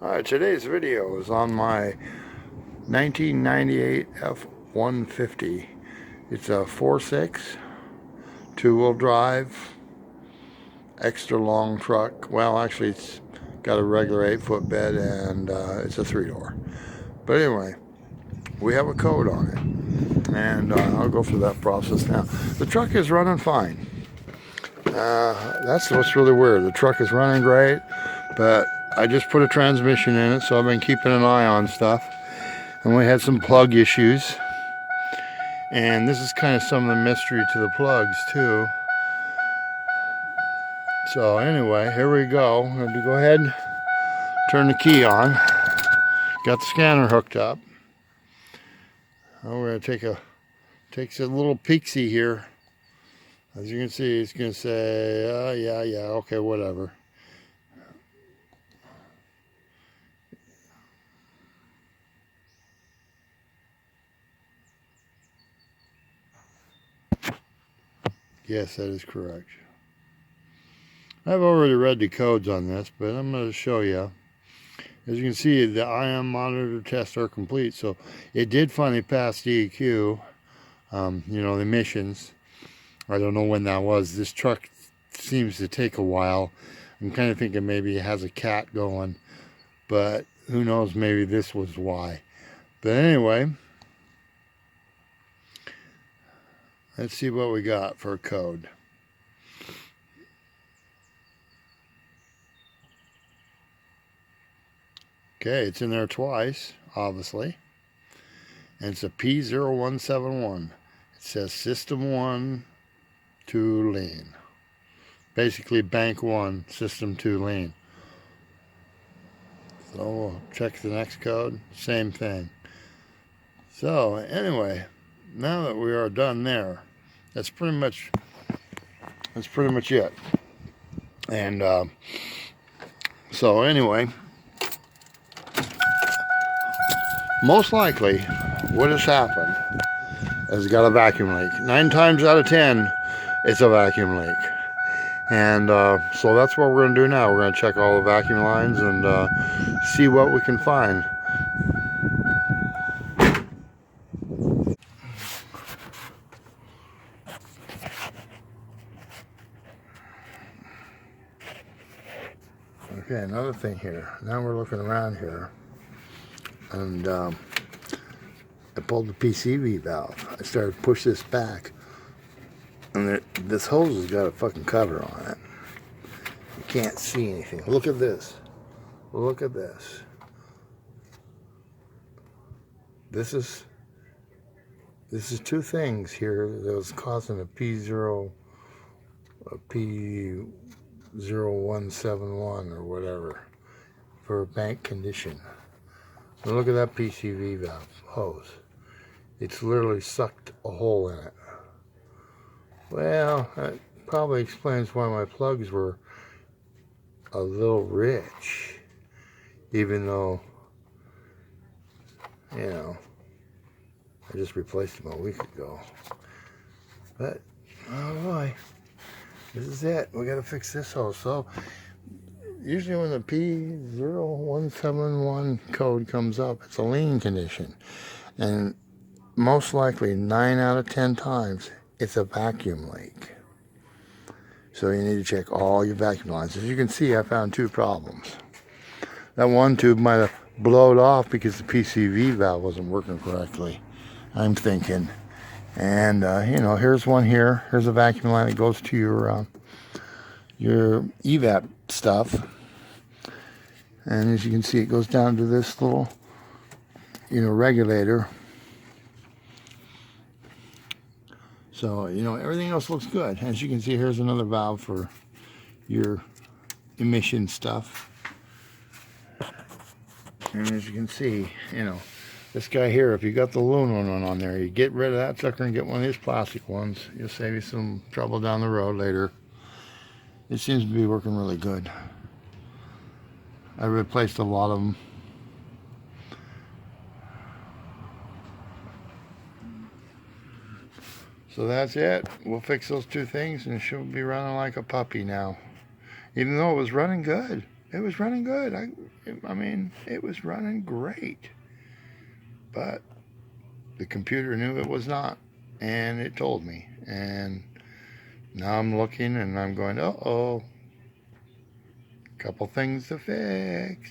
Alright, today's video is on my 1998 F-150. It's a 4.6, two-wheel drive, extra long truck. Well, actually it's got a regular 8-foot bed and it's a 3-door. But anyway, we have a code on it. And I'll go through that process now. The truck is running fine. That's what's really weird. The truck is running great, but I just put a transmission in it, so I've been keeping an eye on stuff. And we had some plug issues. And this is kind of some of the mystery to the plugs too. So anyway, here we go. I'm going to go ahead and turn the key on. Got the scanner hooked up. Now we're going to take a little peeksy here. As you can see, it's going to say, yeah, okay, whatever. Yes, that is correct. I've already read the codes on this, but I'm going to show you. As you can see, the IM monitor tests are complete, so it did finally pass DEQ, you know, the emissions. I don't know when that was. This truck seems to take a while. I'm kind of thinking maybe it has a cat going, but who knows, maybe this was why. But anyway, let's see what we got for a code. Okay, it's in there twice, obviously. And it's a P0171. It says System 1 to lean. Basically Bank 1, System 2 lean. So we'll check the next code. Same thing. So anyway, now that we are done there, that's pretty much it. And so anyway, most likely what has happened is it's got a vacuum leak. 9 times out of 10, it's a vacuum leak. And so that's what we're going to do now. We're going to check all the vacuum lines and see what we can find. Okay, another thing here. Now we're looking around here. And I pulled the PCV valve. I started to push this back. And this hose has got a fucking cover on it. You can't see anything. Look at this. Look at this. This is two things here that was causing a P0171 or whatever for a bank condition. Now look at that PCV valve hose. It's literally sucked a hole in it. Well, that probably explains why my plugs were a little rich, even though, you know, I just replaced them a week ago. But, oh boy, this is it. We gotta fix this hose. So, usually when the P0171 code comes up, it's a lean condition. And most likely 9 out of 10 times, it's a vacuum leak. So you need to check all your vacuum lines. As you can see, I found 2 problems. That one tube might have blowed off because the PCV valve wasn't working correctly, I'm thinking. And you know, here's one here. Here's a vacuum line that goes to your evap stuff. And as you can see, it goes down to this little, you know, regulator. So, you know, everything else looks good. As you can see, here's another valve for your emission stuff. And as you can see, you know, this guy here, if you got the aluminum one on there, you get rid of that sucker and get one of these plastic ones. You'll save you some trouble down the road later. It seems to be working really good. I replaced a lot of them. So that's it. We'll fix those 2 things and she'll be running like a puppy now. Even though it was running good. It was running good. I mean, it was running great. But the computer knew it was not, and it told me. And now I'm looking and I'm going, uh-oh, couple things to fix.